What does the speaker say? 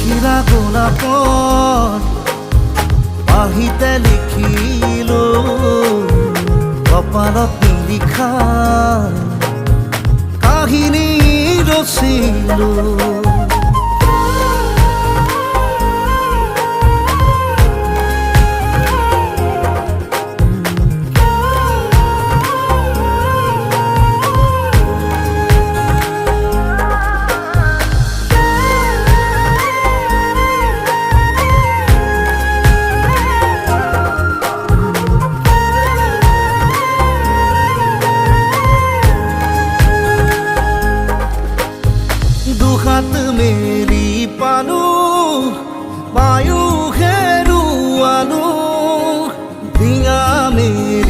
হীৰা গোলাপন পাহিতে লিখিলো কপালত নিলিখা কাহিনী ৰচিলো দুহাত মেলি পালো বায়ু হেৰুৱালো ডিঙা মেলি